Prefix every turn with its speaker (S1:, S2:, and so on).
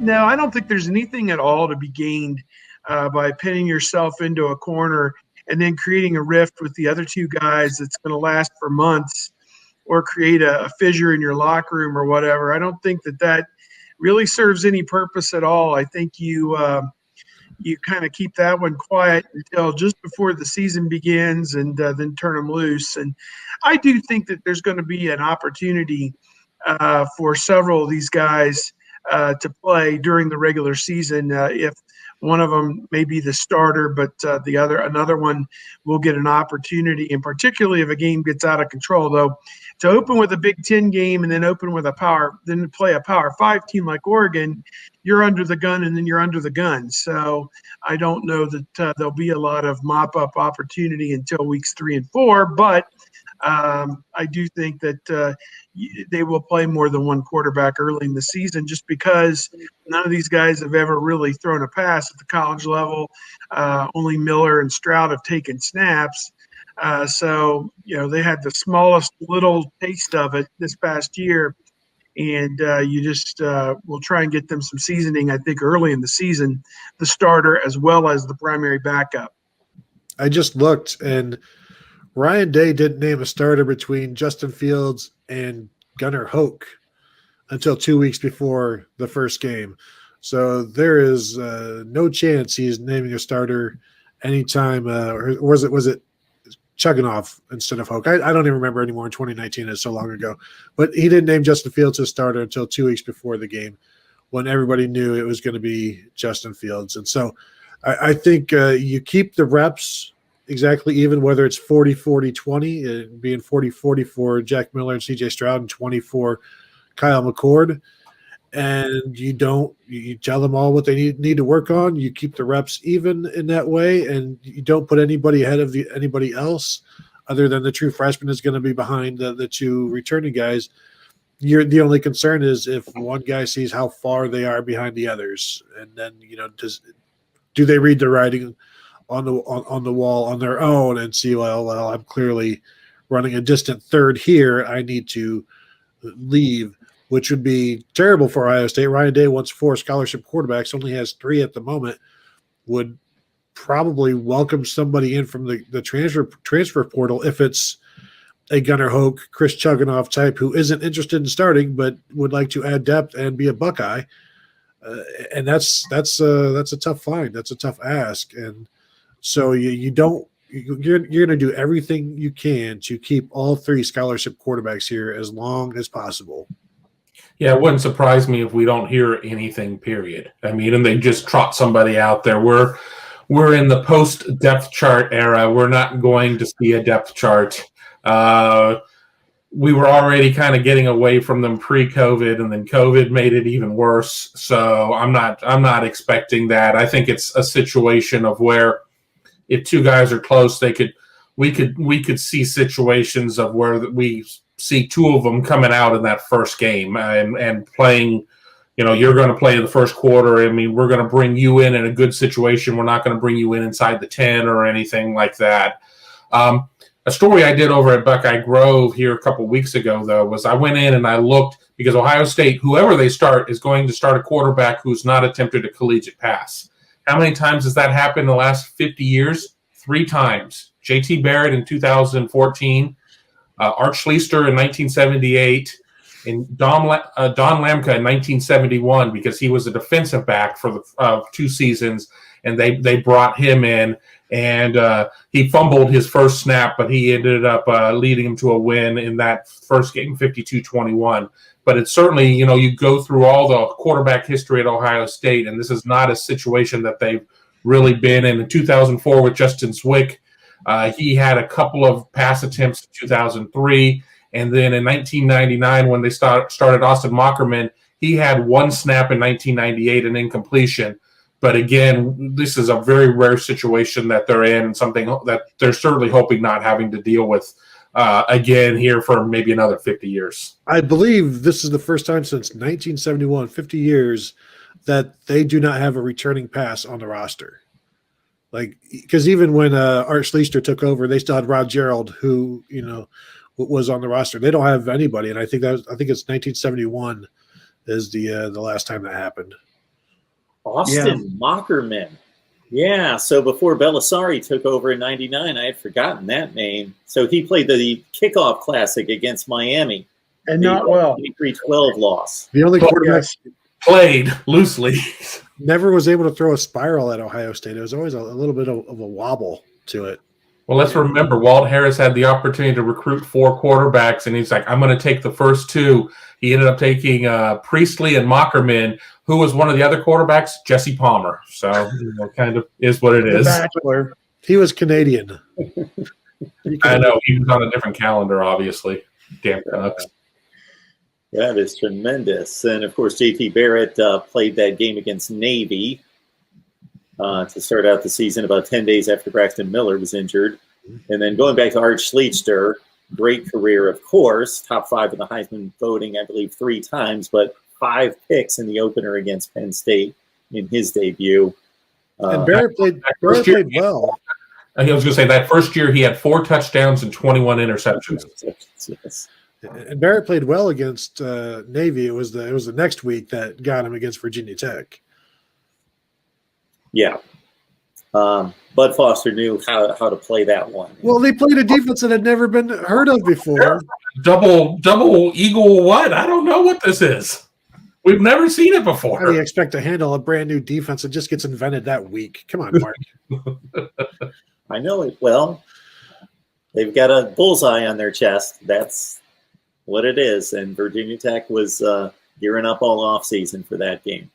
S1: No, I don't think there's anything at all to be gained by pinning yourself into a corner and then creating a rift with the other two guys that's going to last for months, or create a fissure in your locker room or whatever. I don't think that really serves any purpose at all. I think you kind of keep that one quiet until just before the season begins, and then turn them loose. And I do think that there's going to be an opportunity for several of these guys to play during the regular season. If one of them may be the starter, but another one will get an opportunity, and particularly if a game gets out of control. Though, to open with a Big Ten game and then then play a Power 5 team like Oregon, you're under the gun, and then you're under the gun. So I don't know that there'll be a lot of mop-up opportunity until weeks 3 and 4, but I do think that they will play more than one quarterback early in the season, just because none of these guys have ever really thrown a pass at the college level. Only Miller and Stroud have taken snaps. So, they had the smallest little taste of it this past year. And you just will try and get them some seasoning, I think, early in the season, the starter as well as the primary backup.
S2: I just looked, and Ryan Day didn't name a starter between Justin Fields and Gunnar Hoke until 2 weeks before the first game. So there is no chance he's naming a starter anytime. Or was it Chugginoff instead of Hoke? I don't even remember anymore. In 2019, it's so long ago. But he didn't name Justin Fields his starter until 2 weeks before the game, when everybody knew it was going to be Justin Fields. And so I think you keep the reps exactly even, whether it's 40-40-20, being 40-40 for Jack Miller and CJ Stroud and 20 for Kyle McCord. And you tell them all what they need to work on. You keep the reps even in that way, and you don't put anybody ahead of anybody else other than the true freshman is going to be behind the two returning guys. The only concern is if one guy sees how far they are behind the others, and then do they read the writing on the wall on their own and see, well, I'm clearly running a distant third here. I need to leave, which would be terrible for Ohio State. Ryan Day wants 4 scholarship quarterbacks, only has 3 at the moment, would probably welcome somebody in from the transfer portal if it's a Gunnar Hoke, Chris Chugginoff type who isn't interested in starting but would like to add depth and be a Buckeye. And that's a tough find. That's a tough ask. And so you're going to do everything you can to keep all 3 scholarship quarterbacks here as long as possible.
S3: Yeah, it wouldn't surprise me if we don't hear anything, period. I mean, and they just trot somebody out there. We're in the post-depth chart era. We're not going to see a depth chart. We were already kind of getting away from them pre-COVID, and then COVID made it even worse. So I'm not expecting that. I think it's a situation of where if 2 guys are close, we could see situations of where we see 2 of them coming out in that first game and playing. You're going to play in the first quarter. I mean, we're going to bring you in a good situation. We're not going to bring you in inside the 10 or anything like that. A story I did over at Buckeye Grove here a couple weeks ago, though, was I went in and I looked, because Ohio State, whoever they start, is going to start a quarterback who's not attempted a collegiate pass. How many times has that happened in the last 50 years? 3 times. J.T. Barrett in 2014, Art Schlichter in 1978, and Don Lamka in 1971, because he was a defensive back for the 2 seasons, and they brought him in, and he fumbled his first snap, but he ended up leading him to a win in that first game, 52-21. But it's certainly, you go through all the quarterback history at Ohio State, and this is not a situation that they've really been in. In 2004 with Justin Zwick, he had a couple of pass attempts in 2003. And then in 1999, when they started Austin Mockerman, he had 1 snap in 1998, an incompletion. But again, this is a very rare situation that they're in, and something that they're certainly hoping not having to deal with again here for maybe another 50 years.
S2: I believe this is the first time since 1971, 50 years, that they do not have a returning pass on the roster. Because even when Art Schlichter took over, they still had Rod Gerald, who was on the roster. They don't have anybody, and I think it's 1971 is the last time that happened.
S4: Austin Mockerman. Yeah, so before Belisari took over in '99, I had forgotten that name. So he played the kickoff classic against Miami.
S1: And not well.
S4: 23-12 loss.
S2: The only quarterback
S3: Played loosely.
S2: never was able to throw a spiral at Ohio State. It was always a little bit of a wobble to it.
S3: Well, let's remember, Walt Harris had the opportunity to recruit 4 quarterbacks, and he's like, I'm going to take the first 2. He ended up taking Priestley and Mockerman, who was one of the other quarterbacks, Jesse Palmer. So, kind of is what it is.
S1: The Bachelor.
S2: He was Canadian.
S3: I know. He was on a different calendar, obviously. Damn Canucks.
S4: That is tremendous. And, of course, J.T. Barrett played that game against Navy to start out the season about 10 days after Braxton Miller was injured. And then going back to Art Schleichter, great career, of course, top 5 in the Heisman voting, I believe, 3 times, but 5 picks in the opener against Penn State in his debut.
S2: And Barrett played well.
S3: I was going to say that first year he had 4 touchdowns and 21 interceptions.
S4: Yes.
S2: And Barrett played well against Navy. It was the next week that got him against Virginia Tech.
S4: Yeah. Bud Foster knew how to play that one.
S2: Well, they played a defense that had never been heard of before.
S3: Double eagle what? I don't know what this is. We've never seen it before.
S2: How do you expect to handle a brand new defense that just gets invented that week? Come on, Mark.
S4: I know it. Well, they've got a bullseye on their chest. That's what it is. And Virginia Tech was gearing up all offseason for that game.